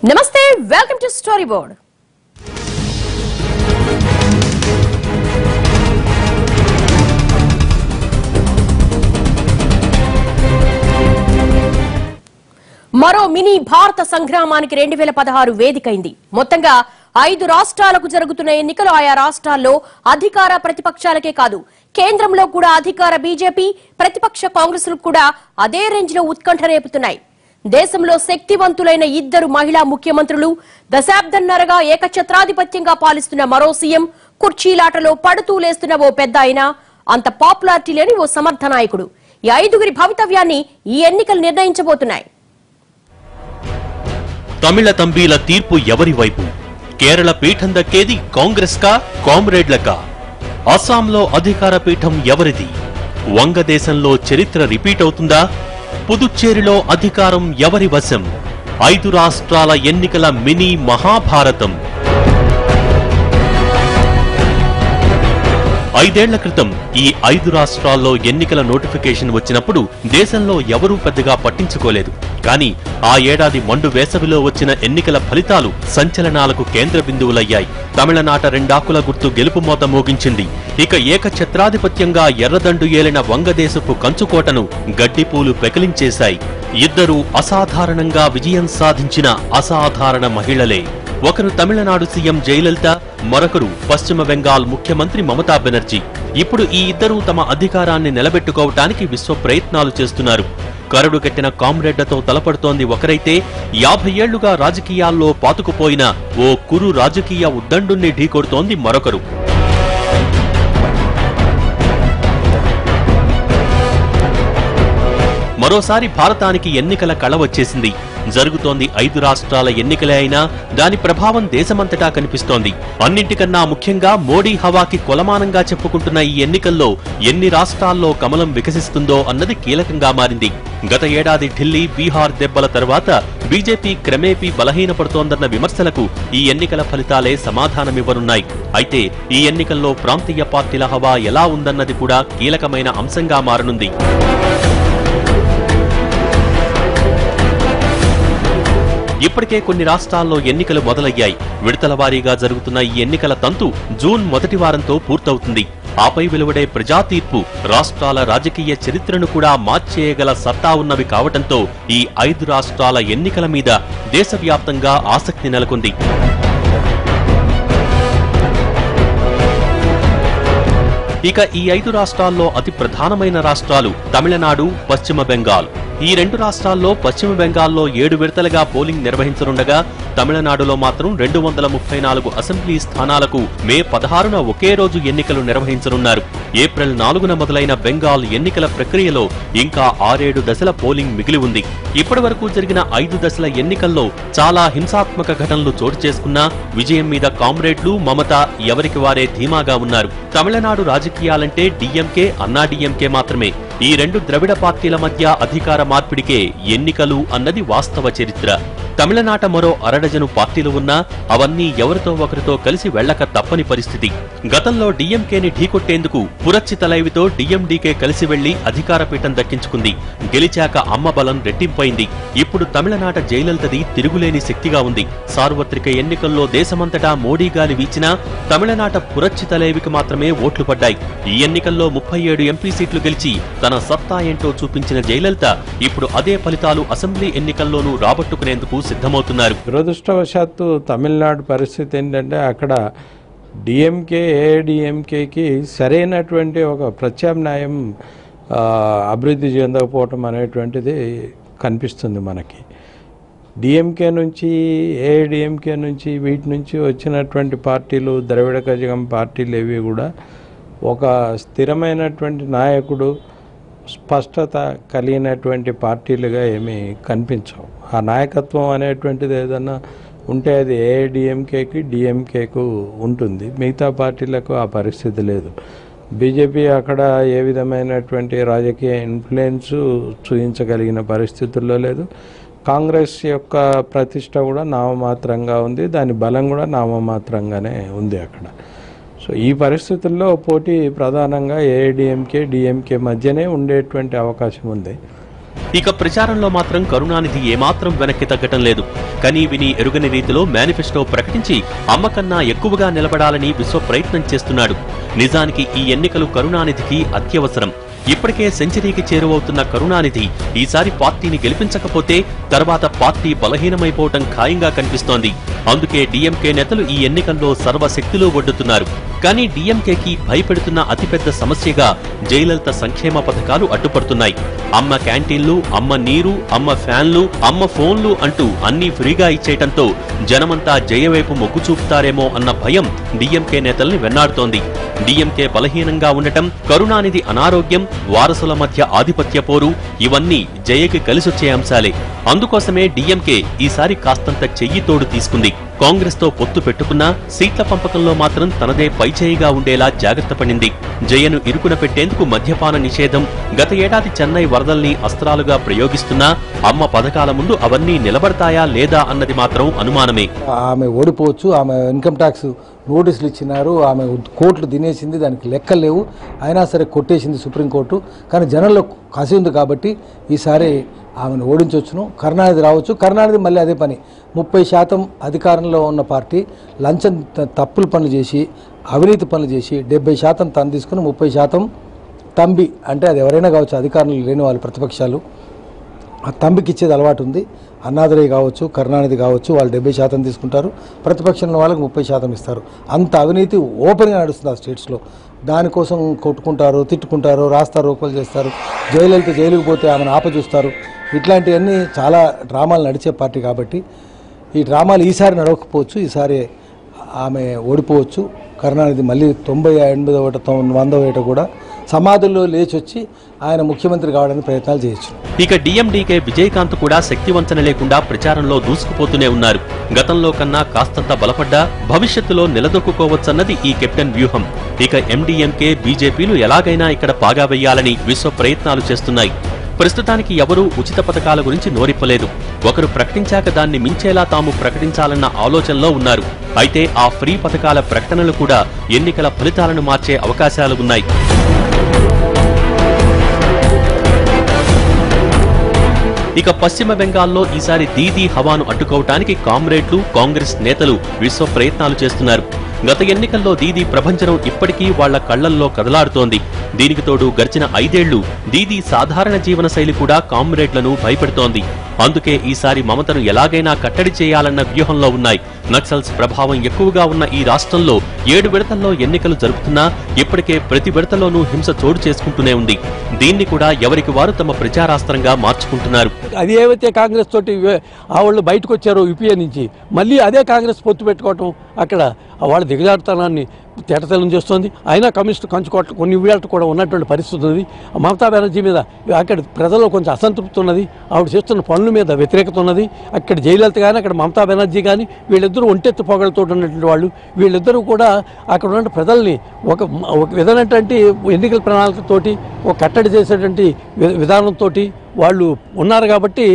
నమస్తే welcome to story board. మరో mini భారత సంగ్రామానికి 2016 వేదికైంది. మొత్తంగా 5 రాష్ట్రాలకు జరుగుతున్న ఎన్నికలు ఆయా రాష్ట్రాల్లో అధికార ప్రతిపక్షాలకే కాదు, కేంద్రంలో కూడా అధికార బీజేపీ, ప్రతిపక్ష కాంగ్రెస్లు కూడా అదే రేంజ్ లో ఉత్కంఠ రేపుతున్నాయి. దేశంలో శక్తివంతులైన 2 మహిళా ముఖ్యమంత్రులు, దశాబ్దన్నరగా ఏకఛత్రాధిపత్యంగా పాలిస్తున్న మరో సీఎం, కుర్చీలాటలో పడుతూ లేస్తున్న ఓ పెద్ద అయినా అంత పాపులారిటీ లేని ఓ సమర్థ నాయకుడు. ఈ 5గురి భవితవ్యాన్ని ఈ ఎన్నికలు నిర్ణయించబోతున్నాయి. తమిళ తంబీల తీర్పు ఎవరి వైపు? కేరళ పీఠం దక్కేది కాంగ్రెస్ కా, కామ్రేడ్లకా? అస్సాంలో అధికార పీఠం ఎవరిది? వంగదేశంలో చరిత్ర రిపీట్ అవుతుందా? పుదుచ్చేరిలో అధికారం ఎవరి వశం? 5 రాష్ట్రాల ఎన్నికల మినీ మహాభారతం. 5 ఏళ్ల క్రితం ఈ 5 రాష్ట్రాల్లో ఎన్నికల నోటిఫికేషన్ వచ్చినప్పుడు దేశంలో ఎవరూ పెద్దగా పట్టించుకోలేదు. కానీ ఆ ఏడాది మండు వేసవిలో వచ్చిన ఎన్నికల ఫలితాలు సంచలనాలకు కేంద్ర బిందువులయ్యాయి. తమిళనాట 2 ఆకుల గుర్తు గెలుపు మోత మోగించింది. ఇక ఏకఛత్రాధిపత్యంగా ఎర్రదండు ఏలిన వంగదేశపు కంచుకోటను గడ్డిపూలు పెకిలించేశాయి. 2 అసాధారణంగా విజయం సాధించిన అసాధారణ మహిళలే. ఒకరు తమిళనాడు సీఎం జయలలిత, మరొకరు పశ్చిమ బెంగాల్ ముఖ్యమంత్రి మమతా బెనర్జీ. ఇప్పుడు ఈ 2 తమ అధికారాన్ని నిలబెట్టుకోవటానికి విశ్వ ప్రయత్నాలు చేస్తున్నారు. కరడు కట్టిన కామ్రేడ్లతో తలపడుతోంది ఒకరైతే, 50 ఏళ్లుగా రాజకీయాల్లో పాతుకుపోయిన ఓ కురు రాజకీయ ఉద్దండుణ్ణి ఢీకొడుతోంది మరొకరు. మరోసారి భారతానికి ఎన్నికల కళ వచ్చేసింది. జరుగుతోంది 5 రాష్ట్రాల ఎన్నికలే అయినా దాని ప్రభావం దేశమంతటా కనిపిస్తోంది. అన్నింటికన్నా ముఖ్యంగా మోడీ హవాకి కొలమానంగా చెప్పుకుంటున్న ఈ ఎన్నికల్లో ఎన్ని రాష్ట్రాల్లో కమలం వికసిస్తుందో అన్నది కీలకంగా మారింది. గత ఏడాది ఢిల్లీ, బీహార్ దెబ్బల తర్వాత బీజేపీ క్రమేపీ బలహీనపడుతోందన్న విమర్శలకు ఈ ఎన్నికల ఫలితాలే సమాధానమివ్వనున్నాయి. అయితే ఈ ఎన్నికల్లో ప్రాంతీయ పార్టీల హవా ఎలా ఉందన్నది కూడా కీలకమైన అంశంగా మారనుంది. ఇప్పటికే కొన్ని రాష్ట్రాల్లో ఎన్నికలు మొదలయ్యాయి. విడతల వారీగా జరుగుతున్న ఈ ఎన్నికల తంతు జూన్ మొదటి వారంతో పూర్తవుతుంది. ఆపై వెలువడే ప్రజా తీర్పు రాష్ట్రాల రాజకీయ చరిత్రను కూడా మార్చేయగల సత్తా ఉన్నవి కావటంతో ఈ 5 రాష్ట్రాల ఎన్నికల మీద దేశవ్యాప్తంగా ఆసక్తి నెలకొంది. ఇక ఈ 5 రాష్ట్రాల్లో అతి ప్రధానమైన రాష్ట్రాలు తమిళనాడు, పశ్చిమ బెంగాల్. ఈ 2 రాష్ట్రాల్లో పశ్చిమ బెంగాల్లో 7 విడతలుగా పోలింగ్ నిర్వహించనుండగా తమిళనాడులో మాత్రం 234 అసెంబ్లీ స్థానాలకు మే 16న ఒకే రోజు ఎన్నికలు నిర్వహించనున్నారు. ఏప్రిల్ 4న మొదలైన బెంగాల్ ఎన్నికల ప్రక్రియలో ఇంకా 6-7 దశల పోలింగ్ మిగిలి ఉంది. ఇప్పటి వరకు జరిగిన 5 దశల ఎన్నికల్లో చాలా హింసాత్మక ఘటనలు చోటు చేసుకున్నా విజయం మీద కామ్రేడ్లు, మమత ఎవరికి వారే ధీమాగా ఉన్నారు. తమిళనాడు రాజకీయాలంటే డీఎంకే, అన్నా డీఎంకే మాత్రమే. ఈ 2 ద్రవిడ పార్టీల మధ్య అధికార మార్పిడికే ఎన్నికలు అన్నది వాస్తవ చరిత్ర. తమిళనాట మరో 6 పార్టీలు ఉన్నా అవన్నీ ఎవరితో ఒకరితో కలిసి వెళ్లక తప్పని పరిస్థితి. గతంలో డీఎంకేని ఢీకొట్టేందుకు పురచ్చి తలైవితో డీఎండీకే కలిసి వెళ్లి అధికార పీఠం దక్కించుకుంది. గెలిచాక అమ్మ బలం రెట్టింపైంది. ఇప్పుడు తమిళనాట జయలలితది తిరుగులేని శక్తిగా ఉంది. సార్వత్రిక ఎన్నికల్లో దేశమంతటా మోడీ గాలి వీచినా తమిళనాట పురచ్చి తలైవికి మాత్రమే ఓట్లు పడ్డాయి. ఈ ఎన్నికల్లో 37 ఎంపీ సీట్లు గెలిచి తన సత్తా ఏంటో చూపించిన జయలలిత ఇప్పుడు అదే ఫలితాలు అసెంబ్లీ ఎన్నికల్లోనూ రాబట్టుకునేందుకు సిద్ధమవుతున్నారు. దురదృష్టవశాత్తు తమిళనాడు పరిస్థితి ఏంటంటే అక్కడ డిఎంకే, ఏఐడిఎంకేకి సరైనటువంటి ఒక ప్రత్యామ్నాయం అభివృద్ధి చెందకపోవటం అనేటువంటిది కనిపిస్తుంది మనకి. డిఎంకే నుంచి, ఏఐడిఎంకే నుంచి, వీటి నుంచి వచ్చినటువంటి పార్టీలు, ద్రవిడ కజగం పార్టీలు ఏవి కూడా ఒక స్థిరమైనటువంటి నాయకుడు, స్పష్టత కలిగినటువంటి పార్టీలుగా ఏమీ కనిపించవు. ఆ నాయకత్వం అనేటువంటిది ఏదన్నా ఉంటే అది ఏఐడిఎంకేకి, డిఎంకేకు ఉంటుంది. మిగతా పార్టీలకు ఆ పరిస్థితి లేదు. బీజేపీ అక్కడ ఏ విధమైనటువంటి రాజకీయ ఇన్ఫ్లుయెన్స్ చూపించగలిగిన పరిస్థితుల్లో లేదు. కాంగ్రెస్ యొక్క ప్రతిష్ట కూడా నామమాత్రంగా ఉంది, దాని బలం కూడా నామమాత్రంగానే ఉంది అక్కడ. సో ఈ పరిస్థితుల్లో పోటీ ప్రధానంగా ఏఐడిఎంకే, డిఎంకే మధ్యనే ఉండేటువంటి అవకాశం ఉంది. ఇక ప్రచారంలో మాత్రం కరుణానిధి ఏమాత్రం వెనక్కి తగ్గటం లేదు. కనీ విని ఎరుగని రీతిలో మేనిఫెస్టో ప్రకటించి అమ్మకన్నా ఎక్కువగా నిలబడాలని విశ్వ ప్రయత్నం చేస్తున్నాడు. నిజానికి ఈ ఎన్నికలు కరుణానిధికి అత్యవసరం. ఇప్పటికే సెంచరీకి చేరువవుతున్న కరుణానిధి ఈసారి పార్టీని గెలిపించకపోతే తర్వాత పార్టీ బలహీనమైపోవటం ఖాయంగా కనిపిస్తోంది. అందుకే డీఎంకే నేతలు ఈ ఎన్నికల్లో సర్వశక్తులు ఒడ్డుతున్నారు. కానీ డీఎంకేకి భయపెడుతున్న అతిపెద్ద సమస్యగా జయలలిత సంక్షేమ పథకాలు అడ్డుపడుతున్నాయి. అమ్మ క్యాంటీన్లు, అమ్మ నీరు, అమ్మ ఫ్యాన్లు, అమ్మ ఫోన్లు అంటూ అన్నీ ఫ్రీగా ఇచ్చేయటంతో జనమంతా జయవైపు మొగ్గు చూపుతారేమో అన్న భయం డీఎంకే నేతల్ని వెన్నాడుతోంది. డీఎంకే బలహీనంగా ఉండటం, కరుణానిధి అనారోగ్యం, వారసుల మధ్య ఆధిపత్య పోరు ఇవన్నీ జయకి కలిసొచ్చే అంశాలే. అందుకోసమే డీఎంకే ఈసారి కాస్తంత చెయ్యి తోడు తీసుకుంది. కాంగ్రెస్ తో పొత్తు పెట్టుకున్నా సీట్ల పంపకంలో మాత్రం తనదే పైచేయిగా ఉండేలా జాగ్రత్త పడింది. జయను ఇరుకున పెట్టేందుకు మద్యపాన నిషేధం, గత ఏడాది చెన్నై వరదల్ని అస్త్రాలుగా ప్రయోగిస్తున్నా అమ్మ పథకాల ముందు అవన్నీ నిలబడతాయా లేదా అన్నది మాత్రం అనుమానమే. ఆమె ఓడిపోవచ్చు, ఆమె ఇన్కమ్ ట్యాక్స్ నోటీసులు ఇచ్చినారు, ఆమె కోర్టులు తినేసింది, దానికి లెక్కలు లేవు, అయినా సరే కొట్టేసింది సుప్రీంకోర్టు. కానీ జనంలో కసి ఉంది కాబట్టి ఈసారి ఆమెను ఓడించవచ్చును. కరుణానిధి రావచ్చు. కరుణానిధి మళ్ళీ అదే పని, 30% అధికారంలో ఉన్న పార్టీ లంచం తప్పులు పనులు చేసి, అవినీతి పనులు చేసి 70% తను తీసుకుని 30% తంబి, అంటే అది ఎవరైనా కావచ్చు, అధికారంలో లేని వాళ్ళు ప్రతిపక్షాలు ఆ తంబికి ఇచ్చేది అలవాటు ఉంది. అన్నాదురై కావచ్చు, కరుణానిధి కావచ్చు, వాళ్ళు 70% తీసుకుంటారు, ప్రతిపక్షంలో వాళ్ళకి 30% ఇస్తారు. అంత అవినీతి ఓపెన్గా నడుస్తుంది ఆ స్టేట్స్లో. దానికోసం కొట్టుకుంటారు, తిట్టుకుంటారు, రాస్తారు, రోకోలు చేస్తారు. జయలలిత జైలుకు పోతే ఆమెను ఆపచూస్తారు. ఇట్లాంటివన్నీ చాలా డ్రామాలు నడిచే పార్టీ కాబట్టి ఈ డ్రామాలు ఈసారి నడవకపోవచ్చు. ఈసారి ఆమె ఓడిపోవచ్చు. కరుణానిధి మళ్ళీ 90, 80, 100 కూడా సమాధుల్లో లేచి వచ్చి ఆయన ముఖ్యమంత్రి కావడానికి ప్రయత్నాలు చేయొచ్చు. ఇక డీఎండీకే విజయకాంత్ కూడా శక్తివంచన లేకుండా ప్రచారంలో దూసుకుపోతూనే ఉన్నారు. గతంలో కన్నా కాస్తంత బలపడ్డా భవిష్యత్తులో నిలదొక్కుకోవచ్చన్నది ఈ కెప్టెన్ వ్యూహం. ఇక ఎండీఎంకే, బీజేపీలు ఎలాగైనా ఇక్కడ పాగా వెయ్యాలని విశ్వ ప్రయత్నాలు చేస్తున్నాయి. ప్రస్తుతానికి ఎవరూ ఉచిత పథకాల గురించి నోరిప్పలేదు. ఒకరు ప్రకటించాక దాన్ని మించేలా తాము ప్రకటించాలన్న ఆలోచనలో ఉన్నారు. అయితే ఆ ఫ్రీ పథకాల ప్రకటనలు కూడా ఎన్నికల ఫలితాలను మార్చే అవకాశాలు ఉన్నాయి. ఇక పశ్చిమ బెంగాల్లో ఈసారి దీదీ హవాను అడ్డుకోవటానికి కామ్రేడ్లు, కాంగ్రెస్ నేతలు విశ్వ ప్రయత్నాలు చేస్తున్నారు. గత ఎన్నికల్లో దీదీ ప్రభంజనం ఇప్పటికీ వాళ్ల కళ్లల్లో కదలాడుతోంది. దీనికి తోడు గడిచిన 5 ఏళ్లు దీదీ సాధారణ జీవన శైలి కూడా కామ్రేడ్లను భయపెడుతోంది. అందుకే ఈసారి మమతను ఎలాగైనా కట్టడి చేయాలన్న వ్యూహంలో ఉన్నాయి. నక్సల్స్ ప్రభావం ఎక్కువగా ఉన్న ఈ రాష్ట్రంలో 7 విడతల్లో ఎన్నికలు జరుపుతున్నా ఇప్పటికే ప్రతి విడతలోనూ హింస చోటు చేసుకుంటూనే ఉంది. దీన్ని కూడా ఎవరికి వారు తమ ప్రచారాస్త్రంగా మార్చుకుంటున్నారు. అది ఏవైతే కాంగ్రెస్ తోటి వాళ్ళు బయటకు వచ్చారో యూపీఏ నుంచి, మళ్ళీ అదే కాంగ్రెస్ పొత్తు పెట్టుకోవటం అక్కడ వాళ్ళ దిగజారుతనాన్ని తేటతెల్లం చేస్తోంది. అయినా కమ్యూనిస్టు కంచుకోవటం కొన్ని వీళ్ళతో కూడా ఉన్నటువంటి పరిస్థితి ఉంది. మమతా బెనర్జీ మీద అక్కడ ప్రజల్లో కొంచెం అసంతృప్తి ఉన్నది. ఆవిడ చేస్తున్న పనుల మీద వ్యతిరేకత ఉన్నది. అక్కడ జయలలిత కానీ, అక్కడ మమతా బెనర్జీ కానీ, వీళ్ళిద్దరూ ఒంటెత్తు పొగలతో ఉన్నటువంటి వాళ్ళు. వీళ్ళిద్దరూ కూడా అక్కడ ఉన్న ప్రజల్ని ఒక విధమైనటువంటి ఎన్నికల ప్రణాళికతోటి, ఒక కట్టడి చేసేటువంటి విధానంతో వాళ్ళు ఉన్నారు. కాబట్టి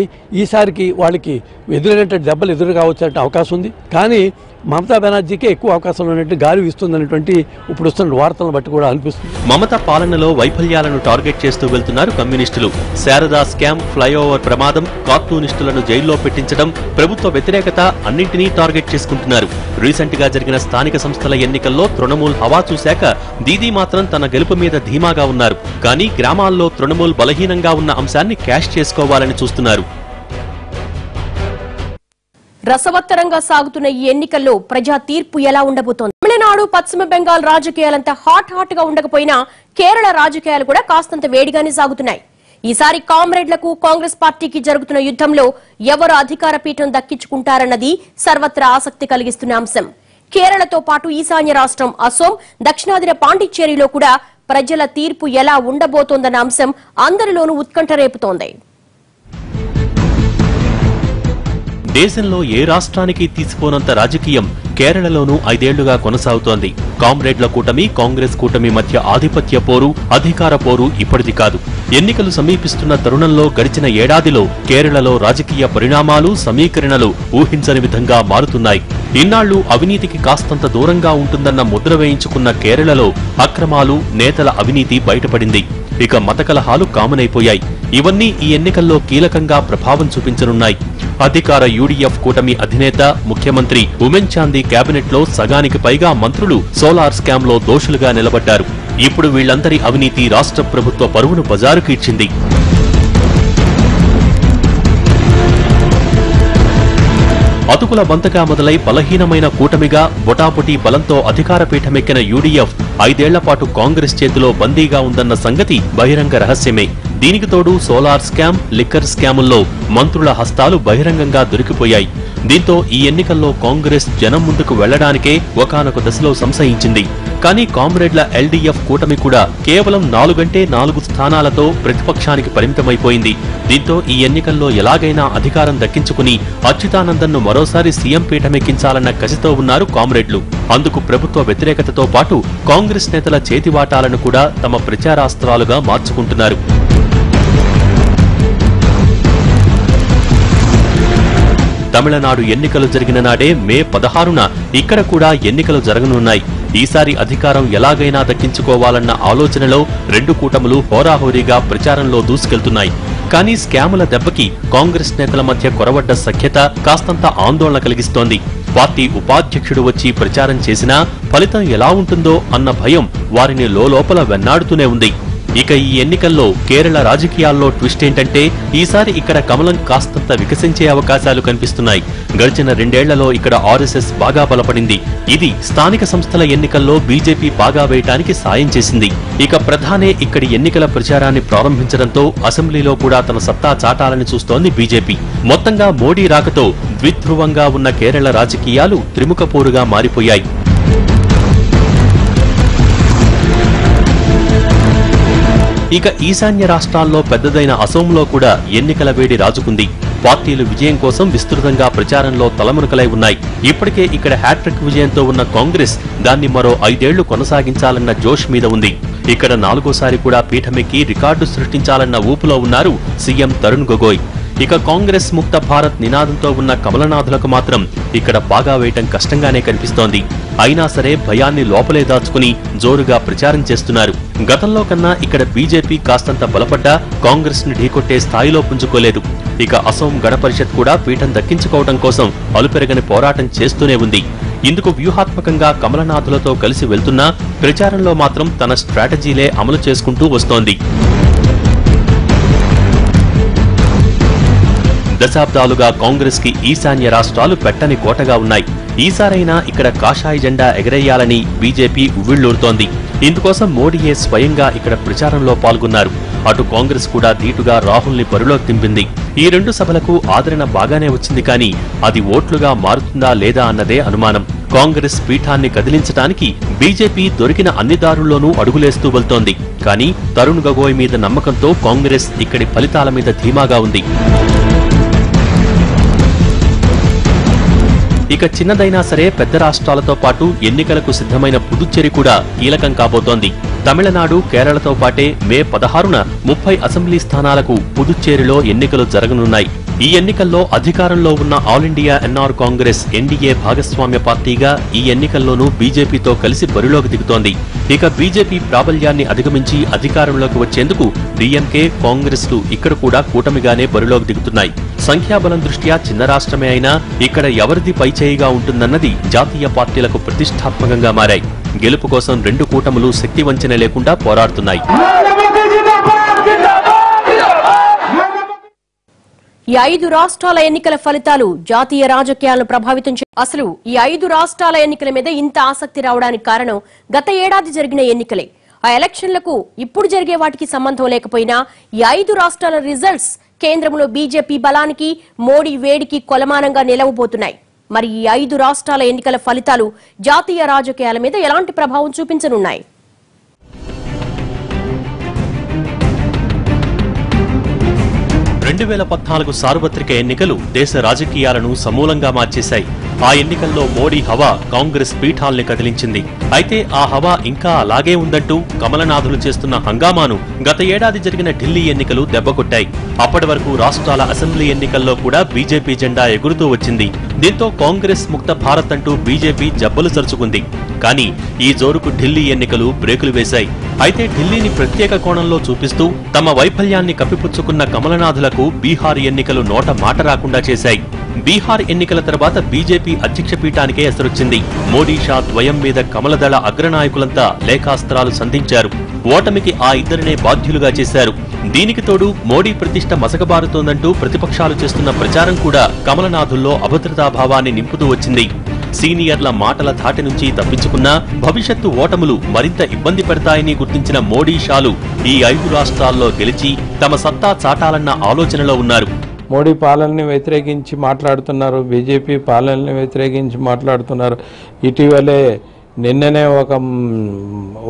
ఈసారికి వాళ్ళకి ఎదురైనటువంటి దెబ్బలు ఎదురు కావచ్చే అవకాశం ఉంది. కానీ మమతా బెనర్జీకే ఎక్కువ అవకాశాలు ఉన్నట్టు గాలి వీస్తుందనేటువంటి ఇప్పుడు వస్తున్న వార్తలను బట్టి కూడా అనిపిస్తుంది. మమతా పాలనలో వైఫల్యాలను టార్గెట్ చేస్తూ వెళ్తున్నారు కమ్యూనిస్టులు. శారదా స్కామ్, ఫ్లైఓవర్ ప్రమాదం, కార్టూనిస్టులను జైల్లో పెట్టించడం, ప్రభుత్వ వ్యతిరేకత అన్నింటినీ టార్గెట్ చేసుకుంటున్నారు. రీసెంట్ గా జరిగిన స్థానిక సంస్థల ఎన్నికల్లో తృణమూల్ హవా చూశాక దీదీ మాత్రం తన గెలుపు మీద ధీమాగా ఉన్నారు. కానీ గ్రామాల్లో తృణమూల్ బలహీనంగా ఉన్న అంశాన్ని క్యాష్ చేసుకోవాలని చూస్తున్నారు. రసవత్తరంగా సాగుతున్న ఈ ఎన్నికల్లో ప్రజా తీర్పు ఎలా ఉండబోతోంది? తమిళనాడు, పశ్చిమ బెంగాల్ రాజకీయాలంతా హాట్ గా ఉండకపోయినా కేరళ రాజకీయాలు కూడా కాస్తంత వేడిగానే సాగుతున్నాయి. ఈసారి కామ్రేడ్లకు, కాంగ్రెస్ పార్టీకి జరుగుతున్న యుద్ధంలో ఎవరు అధికార పీఠం దక్కించుకుంటారన్నది సర్వత్రా ఆసక్తి కలిగిస్తున్న అంశం. కేరళతో పాటు ఈశాన్య రాష్ట్రం అసోం, దక్షిణాదిన పాండిచ్చేరిలో కూడా ప్రజల తీర్పు ఎలా ఉండబోతోందన్న అంశం అందరిలోనూ ఉత్కంఠ రేపుతోంది. దేశంలో ఏ రాష్ట్రానికి తీసిపోనంత రాజకీయం కేరళలోనూ 5 ఏళ్లుగా కొనసాగుతోంది. కామ్రేడ్ల కూటమి, కాంగ్రెస్ కూటమి మధ్య ఆధిపత్య పోరు, అధికార పోరు ఇప్పటిది కాదు. ఎన్నికలు సమీపిస్తున్న తరుణంలో గడిచిన ఏడాదిలో కేరళలో రాజకీయ పరిణామాలు సమీకరణలు ఊహించని విధంగా మారుతున్నాయి. ఇన్నాళ్లు అవినీతికి కాస్తంత దూరంగా ఉంటుందన్న ముద్ర వేయించుకున్న కేరళలో అక్రమాలు, నేతల అవినీతి బయటపడింది. ఇక మత కలహాలు కామనైపోయాయి. ఇవన్నీ ఈ ఎన్నికల్లో కీలకంగా ప్రభావం చూపించనున్నాయి. అధికార యూడీఎఫ్ కూటమి అధినేత ముఖ్యమంత్రి ఉమెన్ చాందీ కేబినెట్ లో సగానికి పైగా మంత్రులు సోలార్ స్కామ్ లో దోషులుగా నిలబడ్డారు. ఇప్పుడు వీళ్లందరి అవినీతి రాష్ట్ర ప్రభుత్వ పరువును బజారుకు ఇచ్చింది. అతుకుల బంతగా మొదలై బలహీనమైన కూటమిగా బొటాబొటీ బలంతో అధికార పీఠమెక్కిన యూడీఎఫ్ 5 ఏళ్ల పాటు కాంగ్రెస్ చేతిలో బందీగా ఉందన్న సంగతి బహిరంగ రహస్యమే. దీనికి తోడు సోలార్ స్కామ్, లిక్కర్ స్కాముల్లో మంత్రుల హస్తాలు బహిరంగంగా దొరికిపోయాయి. దీంతో ఈ ఎన్నికల్లో కాంగ్రెస్ జనం ముందుకు వెళ్లడానికే ఒకానొక దశలో సంశయించింది. కానీ కామ్రేడ్ల ఎల్డీఎఫ్ కూటమి కూడా కేవలం 4 స్థానాలతో ప్రతిపక్షానికి పరిమితమైపోయింది. దీంతో ఈ ఎన్నికల్లో ఎలాగైనా అధికారం దక్కించుకుని అచ్యుతానందన్ను మరోసారి సీఎం పీఠమెక్కించాలన్న కసితో ఉన్నారు కామ్రేడ్లు. అందుకు ప్రభుత్వ వ్యతిరేకతతో పాటు కాంగ్రెస్ నేతల చేతివాటాలను కూడా తమ ప్రచారాస్త్రాలుగా మార్చుకుంటున్నారు. తమిళనాడు ఎన్నికలు జరిగిన నాడే మే 16న ఇక్కడ కూడా ఎన్నికలు జరగనున్నాయి. ఈసారి అధికారం ఎలాగైనా దక్కించుకోవాలన్న ఆలోచనలో రెండు కూటములు హోరాహోరీగా ప్రచారంలో దూసుకెళ్తున్నాయి. కానీ స్కాముల దెబ్బకి కాంగ్రెస్ నేతల మధ్య కొరవడ్డ సఖ్యత కాస్తంత ఆందోళన కలిగిస్తోంది. పార్టీ ఉపాధ్యక్షుడు వచ్చి ప్రచారం చేసినా ఫలితం ఎలా ఉంటుందో అన్న భయం వారిని లోలోపల వెన్నాడుతూనే ఉంది. ఇక ఈ ఎన్నికల్లో కేరళ రాజకీయాల్లో ట్విస్ట్ ఏంటంటే ఈసారి ఇక్కడ కమలం కాస్తంత వికసించే అవకాశాలు కనిపిస్తున్నాయి. గడిచిన 2 ఏళ్లలో ఇక్కడ ఆర్ఎస్ఎస్ బాగా బలపడింది. ఇది స్థానిక సంస్థల ఎన్నికల్లో బీజేపీ బాగా వేయటానికి సాయం చేసింది. ఇక ప్రధానే ఇక్కడి ఎన్నికల ప్రచారాన్ని ప్రారంభించడంతో అసెంబ్లీలో కూడా తన సత్తా చాటాలని చూస్తోంది బీజేపీ. మొత్తంగా మోడీ రాకతో ద్విధ్రువంగా ఉన్న కేరళ రాజకీయాలు త్రిముఖపోరుగా మారిపోయాయి. ఇక ఈశాన్య రాష్ట్రాల్లో పెద్దదైన అసోంలో కూడా ఎన్నికల వేడి రాజుకుంది. పార్టీలు విజయం కోసం విస్తృతంగా ప్రచారంలో తలమునకలై ఉన్నాయి. ఇప్పటికే ఇక్కడ హ్యాట్రిక్ విజయంతో ఉన్న కాంగ్రెస్ దాన్ని మరో 5 ఏళ్లు కొనసాగించాలన్న జోష్ మీద ఉంది. ఇక్కడ 4వ సారి కూడా పీఠమెక్కి రికార్డు సృష్టించాలన్న ఊపులో ఉన్నారు సీఎం తరుణ్ గొగోయ్. ఇక కాంగ్రెస్ ముక్త భారత్ నినాదంతో ఉన్న కమలనాథులకు మాత్రం ఇక్కడ బాగా వేయటం కష్టంగానే కనిపిస్తోంది. అయినా సరే భయాన్ని లోపలే దాచుకుని జోరుగా ప్రచారం చేస్తున్నారు. గతంలో కన్నా ఇక్కడ బీజేపీ కాస్తంత బలపడ్డా కాంగ్రెస్ ని ఢీకొట్టే స్థాయిలో పుంజుకోలేదు. ఇక అసోం గణ పరిషత్ కూడా పీఠం దక్కించుకోవడం కోసం అలుపెరగని పోరాటం చేస్తూనే ఉంది. ఇందుకు వ్యూహాత్మకంగా కమలనాథులతో కలిసి వెళ్తున్నా ప్రచారంలో మాత్రం తన స్ట్రాటజీలే అమలు చేసుకుంటూ వస్తోంది. దశాబ్దాలుగా కాంగ్రెస్ కి ఈశాన్య రాష్ట్రాలు పెట్టని కోటగా ఉన్నాయి. ఈసారైనా ఇక్కడ కాషాయ జెండా ఎగరేయాలని బీజేపీ ఉవ్విళ్లూరుతోంది. ఇందుకోసం మోడీయే స్వయంగా ఇక్కడ ప్రచారంలో పాల్గొన్నారు. అటు కాంగ్రెస్ కూడా ధీటుగా రాహుల్ ని బరిలోకి దింపింది. ఈ 2 సభలకు ఆదరణ బాగానే వచ్చింది. కానీ అది ఓట్లుగా మారుతుందా లేదా అన్నదే అనుమానం. కాంగ్రెస్ పీఠాన్ని కదిలించడానికి బీజేపీ దొరికిన అన్ని దారుల్లోనూ అడుగులేస్తూ వెళ్తోంది. కానీ తరుణ్ గొగోయ్ మీద నమ్మకంతో కాంగ్రెస్ ఇక్కడి ఫలితాల మీద ధీమాగా ఉంది. ఇక చిన్నదైనా సరే పెద్ద రాష్ట్రాలతో పాటు ఎన్నికలకు సిద్ధమైన పుదుచ్చేరి కూడా కీలకం కాబోతోంది. తమిళనాడు, కేరళతో పాటే మే 16న 30 అసెంబ్లీ స్థానాలకు పుదుచ్చేరిలో ఎన్నికలు జరగనున్నాయి. ఈ ఎన్నికల్లో అధికారంలో ఉన్న All India NR Congress NDA భాగస్వామ్య పార్టీగా ఈ ఎన్నికల్లోనూ బీజేపీతో కలిసి బరిలోకి దిగుతోంది. ఇక బీజేపీ ప్రాబల్యాన్ని అధిగమించి అధికారంలోకి వచ్చేందుకు డీఎంకే, కాంగ్రెస్లు ఇక్కడ కూడా కూటమిగానే బరిలోకి దిగుతున్నాయి. సంఖ్యాబలం దృష్ట్యా చిన్న రాష్ట్రమే అయినా ఇక్కడ ఎవరిది పైచేయిగా ఉంటుందన్నది జాతీయ పార్టీలకు ప్రతిష్టాత్మకంగా మారాయి. గెలుపు కోసం 2 కూటములు శక్తి వంచన లేకుండా పోరాడుతున్నాయి. ఈ 5 రాష్ట్రాల ఎన్నికల ఫలితాలు జాతీయ రాజకీయాలను ప్రభావితం అసలు ఈ 5 రాష్ట్రాల ఎన్నికల మీద ఇంత ఆసక్తి రావడానికి కారణం గత ఏడాది జరిగిన ఎన్నికలే. ఆ ఎలక్షన్లకు ఇప్పుడు జరిగే వాటికి సంబంధం లేకపోయినా ఈ 5 రాష్ట్రాల రిజల్ట్స్ కేంద్రంలో బీజేపీ బలానికి, మోడీ వేడికి కొలమానంగా నిలవబోతున్నాయి. మరి ఈ 5 రాష్ట్రాల ఎన్నికల ఫలితాలు జాతీయ రాజకీయాల మీద ఎలాంటి ప్రభావం చూపించనున్నాయి? 2014 సార్వత్రిక ఎన్నికలు దేశ రాజకీయాలను సమూలంగా మార్చేశాయి. ఆ ఎన్నికల్లో మోడీ హవా కాంగ్రెస్ పీఠాల్ని కదిలించింది. అయితే ఆ హవా ఇంకా అలాగే ఉందంటూ కమలనాథులు చేస్తున్న హంగామాను గత ఏడాది జరిగిన ఢిల్లీ ఎన్నికలు దెబ్బకొట్టాయి. అప్పటి వరకు రాష్ట్రాల అసెంబ్లీ ఎన్నికల్లో కూడా బీజేపీ జెండా ఎగురుతూ వచ్చింది. దీంతో కాంగ్రెస్ ముక్త భారత్ అంటూ బీజేపీ జబ్బలు చరుచుకుంది. కానీ ఈ జోరుకు ఢిల్లీ ఎన్నికలు బ్రేకులు వేశాయి. అయితే ఢిల్లీని ప్రత్యేక కోణంలో చూపిస్తూ తమ వైఫల్యాన్ని కప్పిపుచ్చుకున్న కమలనాథులకు బీహార్ ఎన్నికలు నోట మాట రాకుండా చేశాయి. బీహార్ ఎన్నికల తర్వాత బీజేపీ అధ్యక్ష పీఠానికే ఎసరొచ్చింది. మోడీ షా ద్వయం మీద కమలదళ అగ్రనాయకులంతా లేఖాస్త్రాలు సంధించారు. ఓటమికి ఆ ఇద్దరినే బాధ్యులుగా చేశారు. దీనికి తోడు మోడీ ప్రతిష్ట మసకబారుతోందంటూ ప్రతిపక్షాలు చేస్తున్న ప్రచారం కూడా కమలనాథుల్లో అభద్రతాభావాన్ని నింపుతూ వచ్చింది. సీనియర్ల మాటల ధాటి నుంచి తప్పించుకున్నా భవిష్యత్తు ఓటములు మరింత ఇబ్బంది పెడతాయని గుర్తించిన మోడీ షాలు ఈ 5 రాష్ట్రాల్లో గెలిచి తమ సత్తా చాటాలన్న ఆలోచనలో ఉన్నారు. మోడీ పాలనని వ్యతిరేకించి మాట్లాడుతున్నారు, బీజేపీ పాలనని వ్యతిరేకించి మాట్లాడుతున్నారు. ఇటీవలే నిన్ననే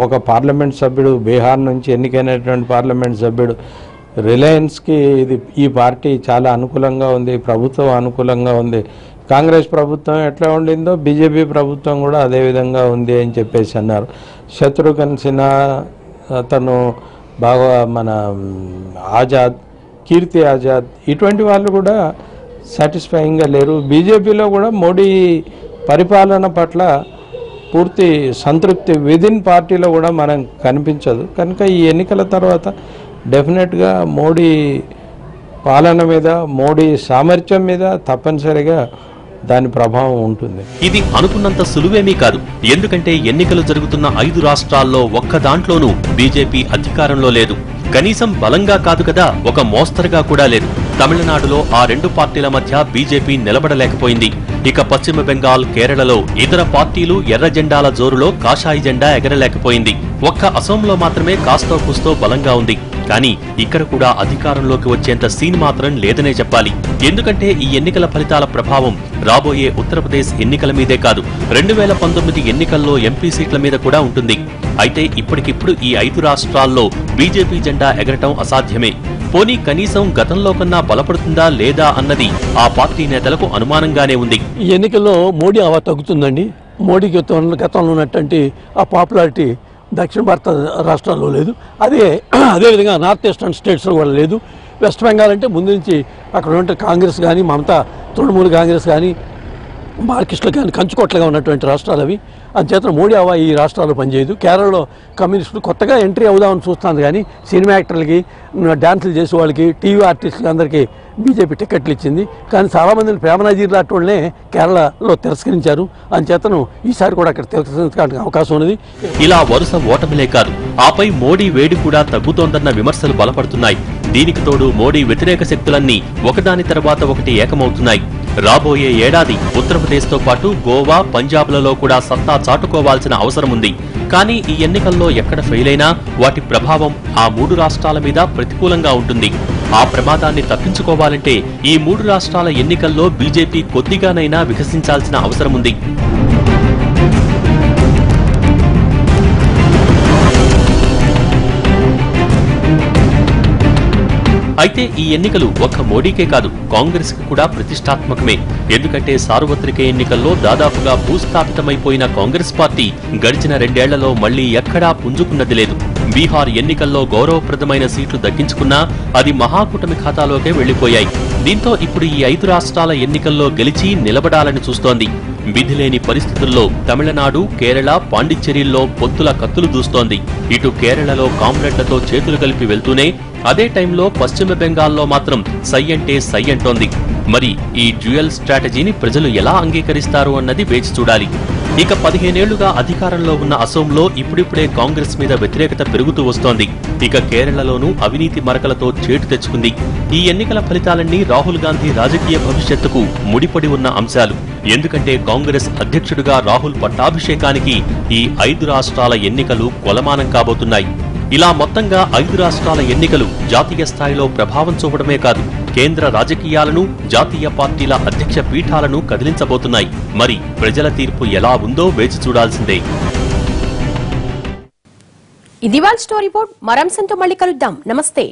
ఒక పార్లమెంట్ సభ్యుడు, బీహార్ నుంచి ఎన్నికైనటువంటి పార్లమెంట్ సభ్యుడు, రిలయన్స్కి ఈ పార్టీ చాలా అనుకూలంగా ఉంది, ప్రభుత్వం అనుకూలంగా ఉంది, కాంగ్రెస్ ప్రభుత్వం ఎట్లా ఉండిందో బీజేపీ ప్రభుత్వం కూడా అదే విధంగా ఉంది అని చెప్పేసి అన్నారు. శత్రుఘ్న సిన్హా, అతను బాగా మన ఆజాద్, కీర్తి ఆజాద్, ఇటువంటి వాళ్ళు కూడా సాటిస్ఫైయింగ్గా లేరు. బీజేపీలో కూడా మోడీ పరిపాలన పట్ల పూర్తి సంతృప్తి విదిన్ పార్టీలో కూడా మనం కనిపించదు. కనుక ఈ ఎన్నికల తర్వాత డెఫినెట్గా మోడీ పాలన మీద, మోడీ సామర్థ్యం మీద తప్పనిసరిగా దాని ప్రభావం ఉంటుంది. ఇది అనుకున్నంత సులువేమీ కాదు. ఎందుకంటే ఎన్నికలు జరుగుతున్న 5 రాష్ట్రాల్లో ఒక్క దాంట్లోనూ బీజేపీ అధికారంలో లేదు. కనీసం బలంగా కాదు కదా, ఒక మోస్తరుగా కూడా లేదు. తమిళనాడులో ఆ 2 పార్టీల మధ్య బీజేపీ నిలబడలేకపోయింది. ఇక పశ్చిమ బెంగాల్, కేరళలో ఇతర పార్టీలు ఎర్ర జెండాల జోరులో కాషాయి జెండా ఎగరలేకపోయింది. ఒక్క అసోంలో మాత్రమే కాస్తో కూస్తో బలంగా ఉంది. కానీ ఇక్కడ కూడా అధికారంలోకి వచ్చేంత సీన్ మాత్రం లేదనే చెప్పాలి. ఎందుకంటే ఈ ఎన్నికల ఫలితాల ప్రభావం రాబోయే ఉత్తరప్రదేశ్ ఎన్నికల మీదే కాదు, 2019 ఎన్నికల్లో ఎంపీ సీట్ల మీద కూడా ఉంటుంది. అయితే ఇప్పటికిప్పుడు ఈ 5 రాష్ట్రాల్లో బీజేపీ జెండా ఎగరటం అసాధ్యమే. పోనీ కనీసం గతంలో కన్నా బలపడుతుందా లేదా అన్నది ఆ పార్టీ నేతలకు అనుమానంగానే ఉంది. ఈ ఎన్నికల్లో మోడీ హవా తగ్గుతుందండి. మోడీకి గతంలో ఉన్నటువంటి ఆ పాపులారిటీ దక్షిణ భారత రాష్ట్రాల్లో లేదు. అదేవిధంగా నార్త్ ఈస్టర్న్ స్టేట్స్లో కూడా లేదు. వెస్ట్ బెంగాల్ అంటే ముందు నుంచి అక్కడ ఉంటే కాంగ్రెస్ కానీ, మమతా తృణమూల్ కాంగ్రెస్ కానీ, మార్కిస్టులు కానీ కంచుకోట్లుగా ఉన్నటువంటి రాష్ట్రాలు అవి. అందుచేత మోడీ హవా ఈ రాష్ట్రాల్లో పనిచేయదు. కేరళలో కమ్యూనిస్టులు కొత్తగా ఎంట్రీ అవుదామని చూస్తుంది, కానీ సినిమా యాక్టర్లకి, డాన్సులు చేసే వాళ్ళకి, టీవీ ఆర్టిస్టులకి అందరికీ బీజేపీ టికెట్లు ఇచ్చింది. కానీ చాలామందిని ప్రేమనజీర్ లాంటి వాళ్ళనే కేరళలో తిరస్కరించారు. అందుచేతను ఈసారి కూడా అక్కడ తిరస్కరించడానికి అవకాశం ఉన్నది. ఇలా వరుస ఓటమిలే కాదు, ఆపై మోడీ వేడి కూడా తగ్గుతోందన్న విమర్శలు బలపడుతున్నాయి. దీనికి తోడు మోడీ వ్యతిరేక శక్తులన్నీ ఒకదాని తర్వాత ఒకటి ఏకమవుతున్నాయి. రాబోయే ఏడాది ఉత్తరప్రదేశ్తో పాటు గోవా, పంజాబ్లలో కూడా సత్తా చాటుకోవాల్సిన అవసరం ఉంది. కానీ ఈ ఎన్నికల్లో ఎక్కడ ఫెయిల్ అయినా వాటి ప్రభావం ఆ 3 రాష్ట్రాల మీద ప్రతికూలంగా ఉంటుంది. ఆ ప్రమాదాన్ని తప్పించుకోవాలంటే ఈ 3 రాష్ట్రాల ఎన్నికల్లో బీజేపీ కొద్దిగానైనా వికసించాల్సిన అవసరం ఉంది. అయితే ఈ ఎన్నికలు ఒక్క మోడీకే కాదు, కాంగ్రెస్ కి కూడా ప్రతిష్టాత్మకమే. ఎందుకంటే సార్వత్రిక ఎన్నికల్లో దాదాపుగా భూస్థాపితమైపోయిన కాంగ్రెస్ పార్టీ గడిచిన 2 ఏళ్లలో మళ్లీ ఎక్కడా పుంజుకున్నది లేదు. బీహార్ ఎన్నికల్లో గౌరవప్రదమైన సీట్లు దక్కించుకున్నా అది మహాకూటమి ఖాతాలోకే వెళ్లిపోయాయి. దీంతో ఇప్పుడు ఈ 5 రాష్ట్రాల ఎన్నికల్లో గెలిచి నిలబడాలని చూస్తోంది. విధిలేని పరిస్థితుల్లో తమిళనాడు, కేరళ, పాండిచ్చేరిల్లో పొత్తుల కత్తులు దూస్తోంది. ఇటు కేరళలో కామ్రేడ్లతో చేతులు కలిపి వెళ్తూనే అదే టైంలో పశ్చిమ బెంగాల్లో మాత్రం సై అంటే సై అంటోంది. మరి ఈ డ్యూయల్ స్ట్రాటజీని ప్రజలు ఎలా అంగీకరిస్తారు అన్నది వేచి చూడాలి. ఇక 15 ఏళ్లుగా అధికారంలో ఉన్న అసోంలో ఇప్పుడిప్పుడే కాంగ్రెస్ మీద వ్యతిరేకత పెరుగుతూ వస్తోంది. ఇక కేరళలోనూ అవినీతి మరకలతో చేటు తెచ్చుకుంది. ఈ ఎన్నికల ఫలితాలన్నీ రాహుల్ గాంధీ రాజకీయ భవిష్యత్తుకు ముడిపడి ఉన్న అంశాలు. ఎందుకంటే కాంగ్రెస్ అధ్యక్షుడిగా రాహుల్ పట్టాభిషేకానికి ఈ 5 రాష్ట్రాల ఎన్నికలు కొలమానం కాబోతున్నాయి. ఇలా మొత్తంగా 5 రాష్ట్రాల ఎన్నికలు జాతీయ స్థాయిలో ప్రభావం చూపడమే కాదు, కేంద్ర రాజకీయాలను, జాతీయ పార్టీల అధ్యక్ష పీఠాలను కదిలించబోతున్నాయి. మరి ప్రజల తీర్పు ఎలా ఉందో వేచి చూడాల్సిందే. ఇది వాళ్ళ స్టోరీ బోర్డ్. మరంశంతో మళ్ళీ కలుద్దాం. నమస్తే.